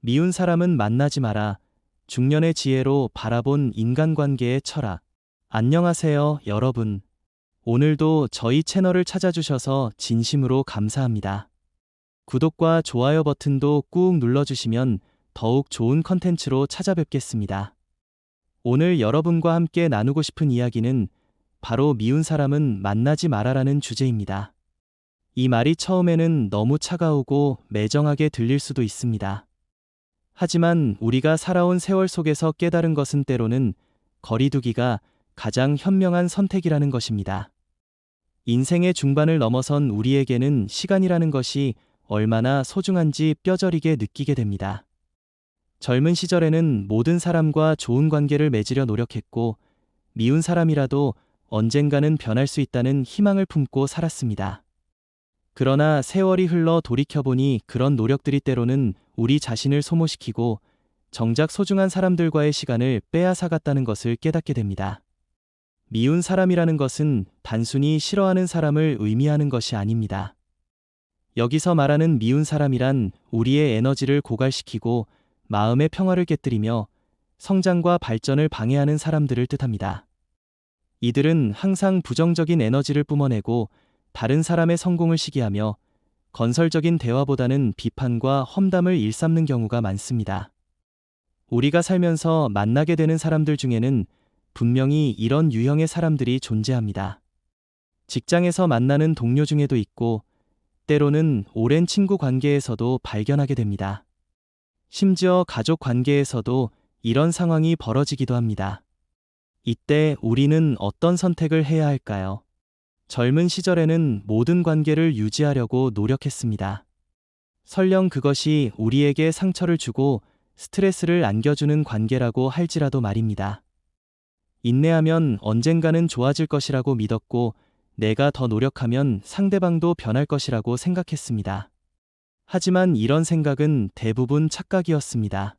미운 사람은 만나지 마라. 중년의 지혜로 바라본 인간관계의 철학. 안녕하세요, 여러분. 오늘도 저희 채널을 찾아주셔서 진심으로 감사합니다. 구독과 좋아요 버튼도 꾹 눌러주시면 더욱 좋은 컨텐츠로 찾아뵙겠습니다. 오늘 여러분과 함께 나누고 싶은 이야기는 바로 미운 사람은 만나지 마라라는 주제입니다. 이 말이 처음에는 너무 차가우고 매정하게 들릴 수도 있습니다. 하지만 우리가 살아온 세월 속에서 깨달은 것은 때로는 거리두기가 가장 현명한 선택이라는 것입니다. 인생의 중반을 넘어선 우리에게는 시간이라는 것이 얼마나 소중한지 뼈저리게 느끼게 됩니다. 젊은 시절에는 모든 사람과 좋은 관계를 맺으려 노력했고, 미운 사람이라도 언젠가는 변할 수 있다는 희망을 품고 살았습니다. 그러나 세월이 흘러 돌이켜보니 그런 노력들이 때로는 우리 자신을 소모시키고 정작 소중한 사람들과의 시간을 빼앗아갔다는 것을 깨닫게 됩니다. 미운 사람이라는 것은 단순히 싫어하는 사람을 의미하는 것이 아닙니다. 여기서 말하는 미운 사람이란 우리의 에너지를 고갈시키고 마음의 평화를 깨뜨리며 성장과 발전을 방해하는 사람들을 뜻합니다. 이들은 항상 부정적인 에너지를 뿜어내고 다른 사람의 성공을 시기하며 건설적인 대화보다는 비판과 험담을 일삼는 경우가 많습니다. 우리가 살면서 만나게 되는 사람들 중에는 분명히 이런 유형의 사람들이 존재합니다. 직장에서 만나는 동료 중에도 있고, 때로는 오랜 친구 관계에서도 발견하게 됩니다. 심지어 가족 관계에서도 이런 상황이 벌어지기도 합니다. 이때 우리는 어떤 선택을 해야 할까요? 젊은 시절에는 모든 관계를 유지하려고 노력했습니다. 설령 그것이 우리에게 상처를 주고 스트레스를 안겨주는 관계라고 할지라도 말입니다. 인내하면 언젠가는 좋아질 것이라고 믿었고, 내가 더 노력하면 상대방도 변할 것이라고 생각했습니다. 하지만 이런 생각은 대부분 착각이었습니다.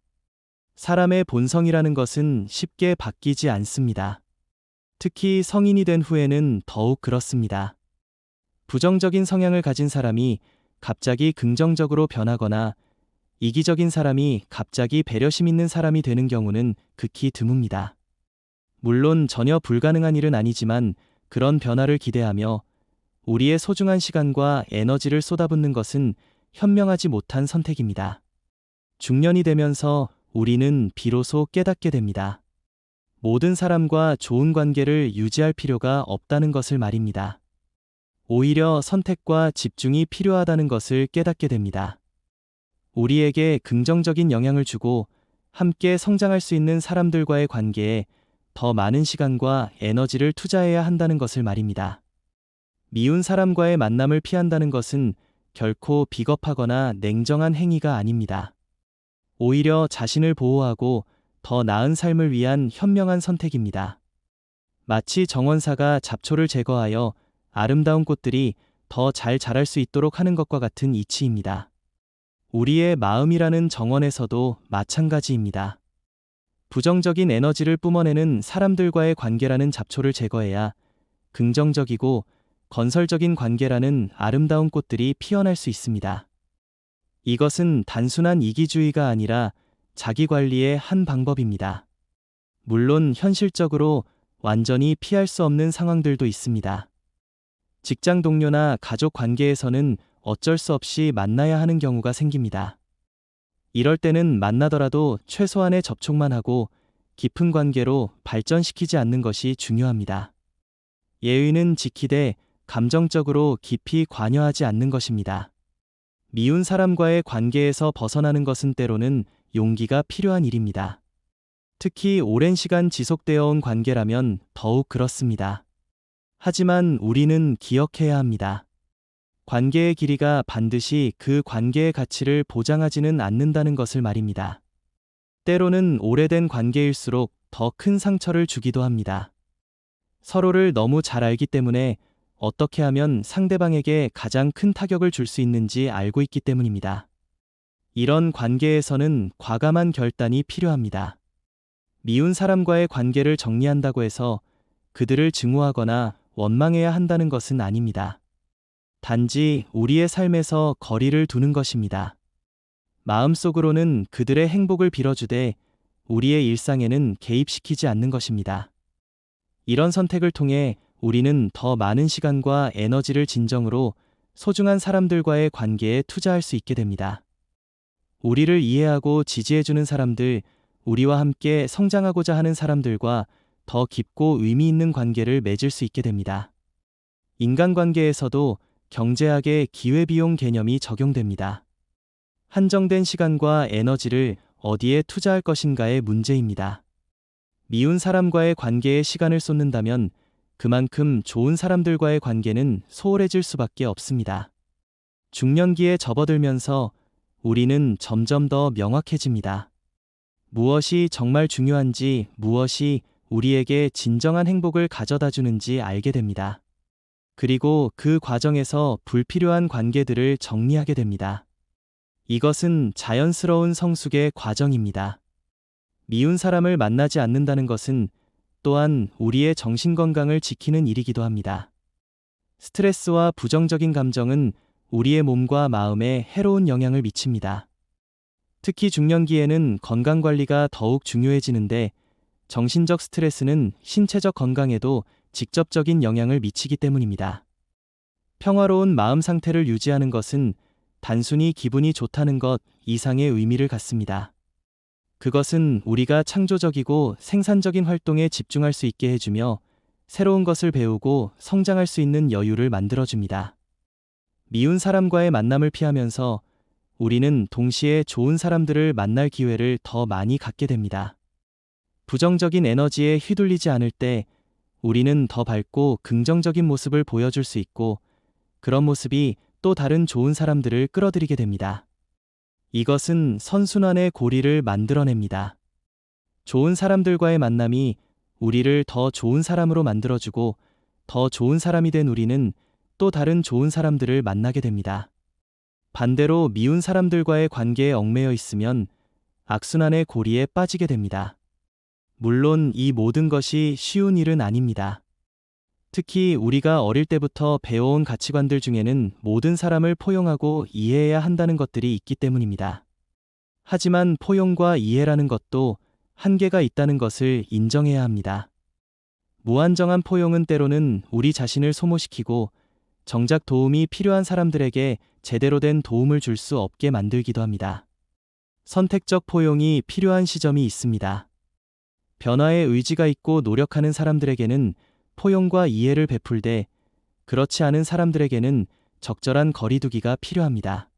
사람의 본성이라는 것은 쉽게 바뀌지 않습니다. 특히 성인이 된 후에는 더욱 그렇습니다. 부정적인 성향을 가진 사람이 갑자기 긍정적으로 변하거나 이기적인 사람이 갑자기 배려심 있는 사람이 되는 경우는 극히 드뭅니다. 물론 전혀 불가능한 일은 아니지만 그런 변화를 기대하며 우리의 소중한 시간과 에너지를 쏟아붓는 것은 현명하지 못한 선택입니다. 중년이 되면서 우리는 비로소 깨닫게 됩니다. 모든 사람과 좋은 관계를 유지할 필요가 없다는 것을 말입니다. 오히려 선택과 집중이 필요하다는 것을 깨닫게 됩니다. 우리에게 긍정적인 영향을 주고 함께 성장할 수 있는 사람들과의 관계에 더 많은 시간과 에너지를 투자해야 한다는 것을 말입니다. 미운 사람과의 만남을 피한다는 것은 결코 비겁하거나 냉정한 행위가 아닙니다. 오히려 자신을 보호하고 더 나은 삶을 위한 현명한 선택입니다. 마치 정원사가 잡초를 제거하여 아름다운 꽃들이 더 잘 자랄 수 있도록 하는 것과 같은 이치입니다. 우리의 마음이라는 정원에서도 마찬가지입니다. 부정적인 에너지를 뿜어내는 사람들과의 관계라는 잡초를 제거해야 긍정적이고 건설적인 관계라는 아름다운 꽃들이 피어날 수 있습니다. 이것은 단순한 이기주의가 아니라 자기관리의 한 방법입니다. 물론 현실적으로 완전히 피할 수 없는 상황들도 있습니다. 직장 동료나 가족 관계에서는 어쩔 수 없이 만나야 하는 경우가 생깁니다. 이럴 때는 만나더라도 최소한의 접촉만 하고 깊은 관계로 발전시키지 않는 것이 중요합니다. 예의는 지키되 감정적으로 깊이 관여하지 않는 것입니다. 미운 사람과의 관계에서 벗어나는 것은 때로는 용기가 필요한 일입니다. 특히 오랜 시간 지속되어 온 관계라면 더욱 그렇습니다. 하지만 우리는 기억해야 합니다. 관계의 길이가 반드시 그 관계의 가치를 보장하지는 않는다는 것을 말입니다. 때로는 오래된 관계일수록 더 큰 상처를 주기도 합니다. 서로를 너무 잘 알기 때문에 어떻게 하면 상대방에게 가장 큰 타격을 줄 수 있는지 알고 있기 때문입니다. 이런 관계에서는 과감한 결단이 필요합니다. 미운 사람과의 관계를 정리한다고 해서 그들을 증오하거나 원망해야 한다는 것은 아닙니다. 단지 우리의 삶에서 거리를 두는 것입니다. 마음속으로는 그들의 행복을 빌어주되 우리의 일상에는 개입시키지 않는 것입니다. 이런 선택을 통해 우리는 더 많은 시간과 에너지를 진정으로 소중한 사람들과의 관계에 투자할 수 있게 됩니다. 우리를 이해하고 지지해주는 사람들, 우리와 함께 성장하고자 하는 사람들과 더 깊고 의미 있는 관계를 맺을 수 있게 됩니다. 인간관계에서도 경제학의 기회비용 개념이 적용됩니다. 한정된 시간과 에너지를 어디에 투자할 것인가의 문제입니다. 미운 사람과의 관계에 시간을 쏟는다면 그만큼 좋은 사람들과의 관계는 소홀해질 수밖에 없습니다. 중년기에 접어들면서 우리는 점점 더 명확해집니다. 무엇이 정말 중요한지, 무엇이 우리에게 진정한 행복을 가져다 주는지 알게 됩니다. 그리고 그 과정에서 불필요한 관계들을 정리하게 됩니다. 이것은 자연스러운 성숙의 과정입니다. 미운 사람을 만나지 않는다는 것은 또한 우리의 정신건강을 지키는 일이기도 합니다. 스트레스와 부정적인 감정은 우리의 몸과 마음에 해로운 영향을 미칩니다. 특히 중년기에는 건강관리가 더욱 중요해지는데 정신적 스트레스는 신체적 건강에도 직접적인 영향을 미치기 때문입니다. 평화로운 마음 상태를 유지하는 것은 단순히 기분이 좋다는 것 이상의 의미를 갖습니다. 그것은 우리가 창조적이고 생산적인 활동에 집중할 수 있게 해주며 새로운 것을 배우고 성장할 수 있는 여유를 만들어줍니다. 미운 사람과의 만남을 피하면서 우리는 동시에 좋은 사람들을 만날 기회를 더 많이 갖게 됩니다. 부정적인 에너지에 휘둘리지 않을 때 우리는 더 밝고 긍정적인 모습을 보여줄 수 있고 그런 모습이 또 다른 좋은 사람들을 끌어들이게 됩니다. 이것은 선순환의 고리를 만들어냅니다. 좋은 사람들과의 만남이 우리를 더 좋은 사람으로 만들어주고 더 좋은 사람이 된 우리는 또 다른 좋은 사람들을 만나게 됩니다. 반대로 미운 사람들과의 관계에 얽매여 있으면 악순환의 고리에 빠지게 됩니다. 물론 이 모든 것이 쉬운 일은 아닙니다. 특히 우리가 어릴 때부터 배워온 가치관들 중에는 모든 사람을 포용하고 이해해야 한다는 것들이 있기 때문입니다. 하지만 포용과 이해라는 것도 한계가 있다는 것을 인정해야 합니다. 무한정한 포용은 때로는 우리 자신을 소모시키고 정작 도움이 필요한 사람들에게 제대로 된 도움을 줄 수 없게 만들기도 합니다. 선택적 포용이 필요한 시점이 있습니다. 변화에 의지가 있고 노력하는 사람들에게는 포용과 이해를 베풀되 그렇지 않은 사람들에게는 적절한 거리두기가 필요합니다.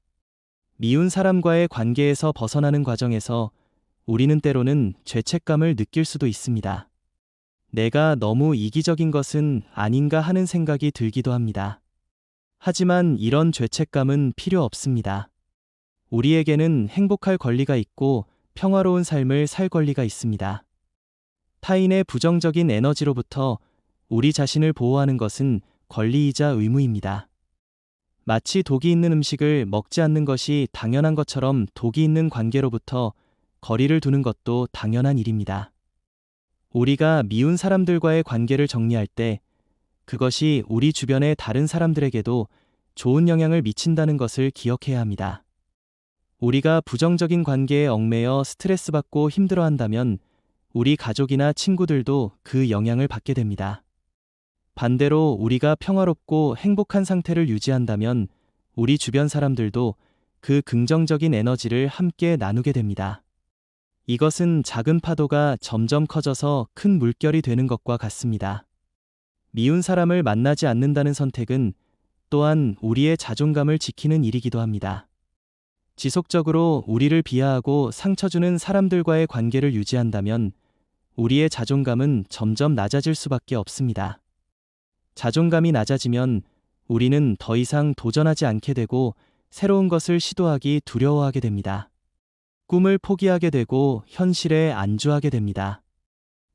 미운 사람과의 관계에서 벗어나는 과정에서 우리는 때로는 죄책감을 느낄 수도 있습니다. 내가 너무 이기적인 것은 아닌가 하는 생각이 들기도 합니다. 하지만 이런 죄책감은 필요 없습니다. 우리에게는 행복할 권리가 있고 평화로운 삶을 살 권리가 있습니다. 타인의 부정적인 에너지로부터 우리 자신을 보호하는 것은 권리이자 의무입니다. 마치 독이 있는 음식을 먹지 않는 것이 당연한 것처럼 독이 있는 관계로부터 거리를 두는 것도 당연한 일입니다. 우리가 미운 사람들과의 관계를 정리할 때 그것이 우리 주변의 다른 사람들에게도 좋은 영향을 미친다는 것을 기억해야 합니다. 우리가 부정적인 관계에 얽매여 스트레스받고 힘들어한다면 우리 가족이나 친구들도 그 영향을 받게 됩니다. 반대로 우리가 평화롭고 행복한 상태를 유지한다면 우리 주변 사람들도 그 긍정적인 에너지를 함께 나누게 됩니다. 이것은 작은 파도가 점점 커져서 큰 물결이 되는 것과 같습니다. 미운 사람을 만나지 않는다는 선택은 또한 우리의 자존감을 지키는 일이기도 합니다. 지속적으로 우리를 비하하고 상처 주는 사람들과의 관계를 유지한다면 우리의 자존감은 점점 낮아질 수밖에 없습니다. 자존감이 낮아지면 우리는 더 이상 도전하지 않게 되고 새로운 것을 시도하기 두려워하게 됩니다. 꿈을 포기하게 되고 현실에 안주하게 됩니다.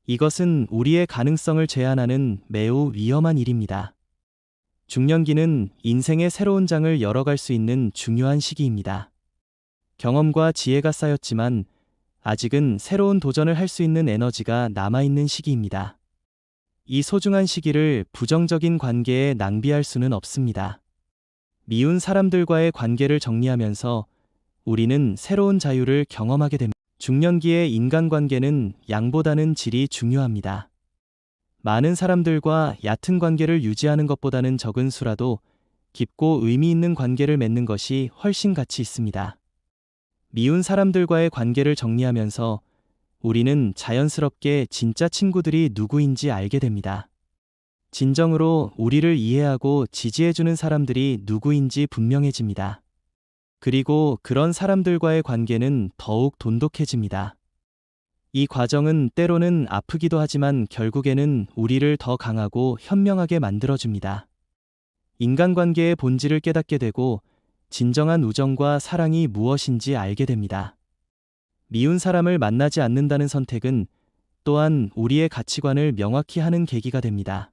이것은 우리의 가능성을 제한하는 매우 위험한 일입니다. 중년기는 인생의 새로운 장을 열어갈 수 있는 중요한 시기입니다. 경험과 지혜가 쌓였지만 아직은 새로운 도전을 할 수 있는 에너지가 남아있는 시기입니다. 이 소중한 시기를 부정적인 관계에 낭비할 수는 없습니다. 미운 사람들과의 관계를 정리하면서 우리는 새로운 자유를 경험하게 됩니다. 중년기의 인간관계는 양보다는 질이 중요합니다. 많은 사람들과 얕은 관계를 유지하는 것보다는 적은 수라도 깊고 의미 있는 관계를 맺는 것이 훨씬 가치 있습니다. 미운 사람들과의 관계를 정리하면서 우리는 자연스럽게 진짜 친구들이 누구인지 알게 됩니다. 진정으로 우리를 이해하고 지지해주는 사람들이 누구인지 분명해집니다. 그리고 그런 사람들과의 관계는 더욱 돈독해집니다. 이 과정은 때로는 아프기도 하지만 결국에는 우리를 더 강하고 현명하게 만들어줍니다. 인간관계의 본질을 깨닫게 되고 진정한 우정과 사랑이 무엇인지 알게 됩니다. 미운 사람을 만나지 않는다는 선택은 또한 우리의 가치관을 명확히 하는 계기가 됩니다.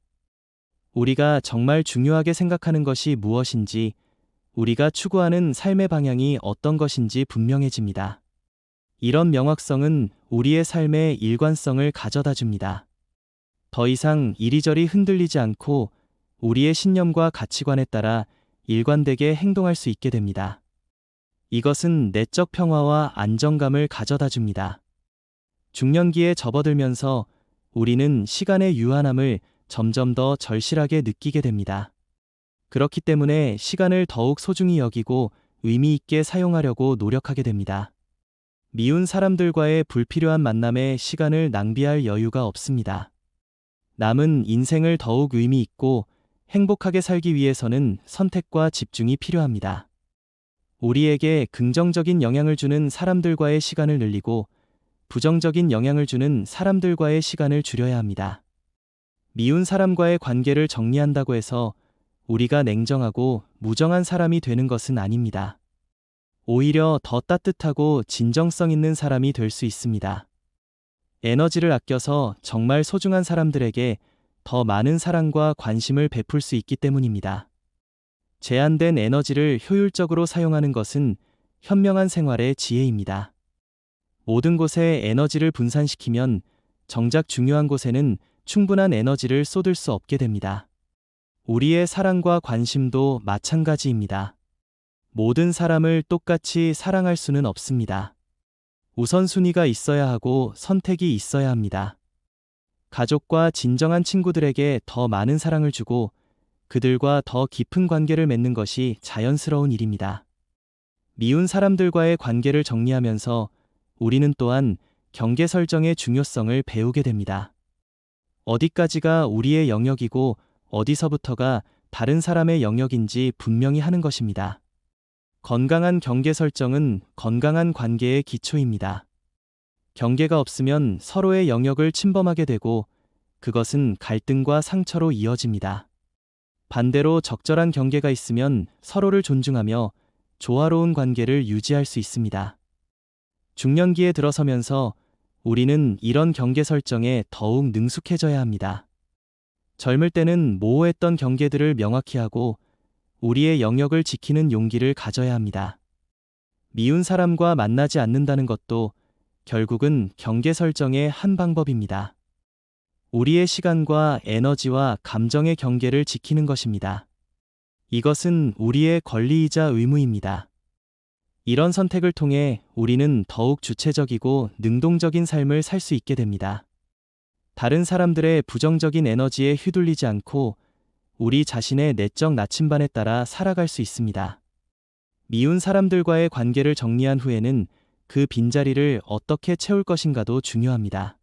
우리가 정말 중요하게 생각하는 것이 무엇인지, 우리가 추구하는 삶의 방향이 어떤 것인지 분명해집니다. 이런 명확성은 우리의 삶의 일관성을 가져다 줍니다. 더 이상 이리저리 흔들리지 않고 우리의 신념과 가치관에 따라 일관되게 행동할 수 있게 됩니다. 이것은 내적 평화와 안정감을 가져다 줍니다. 중년기에 접어들면서 우리는 시간의 유한함을 점점 더 절실하게 느끼게 됩니다. 그렇기 때문에 시간을 더욱 소중히 여기고 의미 있게 사용하려고 노력하게 됩니다. 미운 사람들과의 불필요한 만남에 시간을 낭비할 여유가 없습니다. 남은 인생을 더욱 의미 있고 행복하게 살기 위해서는 선택과 집중이 필요합니다. 우리에게 긍정적인 영향을 주는 사람들과의 시간을 늘리고 부정적인 영향을 주는 사람들과의 시간을 줄여야 합니다. 미운 사람과의 관계를 정리한다고 해서 우리가 냉정하고 무정한 사람이 되는 것은 아닙니다. 오히려 더 따뜻하고 진정성 있는 사람이 될 수 있습니다. 에너지를 아껴서 정말 소중한 사람들에게 더 많은 사랑과 관심을 베풀 수 있기 때문입니다. 제한된 에너지를 효율적으로 사용하는 것은 현명한 생활의 지혜입니다. 모든 곳에 에너지를 분산시키면 정작 중요한 곳에는 충분한 에너지를 쏟을 수 없게 됩니다. 우리의 사랑과 관심도 마찬가지입니다. 모든 사람을 똑같이 사랑할 수는 없습니다. 우선순위가 있어야 하고 선택이 있어야 합니다. 가족과 진정한 친구들에게 더 많은 사랑을 주고 그들과 더 깊은 관계를 맺는 것이 자연스러운 일입니다. 미운 사람들과의 관계를 정리하면서 우리는 또한 경계 설정의 중요성을 배우게 됩니다. 어디까지가 우리의 영역이고 어디서부터가 다른 사람의 영역인지 분명히 하는 것입니다. 건강한 경계 설정은 건강한 관계의 기초입니다. 경계가 없으면 서로의 영역을 침범하게 되고 그것은 갈등과 상처로 이어집니다. 반대로 적절한 경계가 있으면 서로를 존중하며 조화로운 관계를 유지할 수 있습니다. 중년기에 들어서면서 우리는 이런 경계 설정에 더욱 능숙해져야 합니다. 젊을 때는 모호했던 경계들을 명확히 하고 우리의 영역을 지키는 용기를 가져야 합니다. 미운 사람과 만나지 않는다는 것도 결국은 경계 설정의 한 방법입니다. 우리의 시간과 에너지와 감정의 경계를 지키는 것입니다. 이것은 우리의 권리이자 의무입니다. 이런 선택을 통해 우리는 더욱 주체적이고 능동적인 삶을 살 수 있게 됩니다. 다른 사람들의 부정적인 에너지에 휘둘리지 않고 우리 자신의 내적 나침반에 따라 살아갈 수 있습니다. 미운 사람들과의 관계를 정리한 후에는 그 빈자리를 어떻게 채울 것인가도 중요합니다.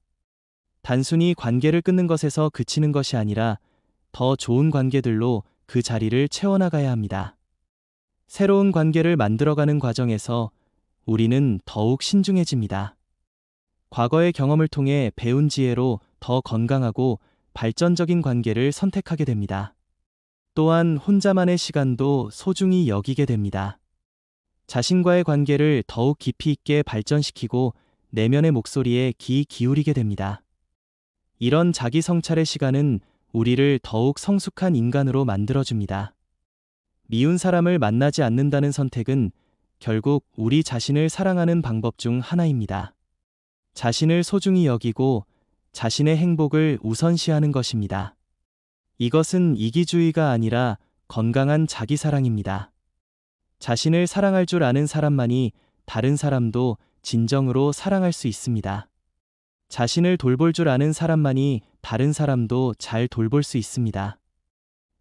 단순히 관계를 끊는 것에서 그치는 것이 아니라 더 좋은 관계들로 그 자리를 채워나가야 합니다. 새로운 관계를 만들어가는 과정에서 우리는 더욱 신중해집니다. 과거의 경험을 통해 배운 지혜로 더 건강하고 발전적인 관계를 선택하게 됩니다. 또한 혼자만의 시간도 소중히 여기게 됩니다. 자신과의 관계를 더욱 깊이 있게 발전시키고 내면의 목소리에 귀 기울이게 됩니다. 이런 자기 성찰의 시간은 우리를 더욱 성숙한 인간으로 만들어줍니다. 미운 사람을 만나지 않는다는 선택은 결국 우리 자신을 사랑하는 방법 중 하나입니다. 자신을 소중히 여기고 자신의 행복을 우선시하는 것입니다. 이것은 이기주의가 아니라 건강한 자기사랑입니다. 자신을 사랑할 줄 아는 사람만이 다른 사람도 진정으로 사랑할 수 있습니다. 자신을 돌볼 줄 아는 사람만이 다른 사람도 잘 돌볼 수 있습니다.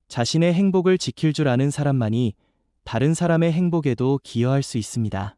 자신의 행복을 지킬 줄 아는 사람만이 다른 사람의 행복에도 기여할 수 있습니다.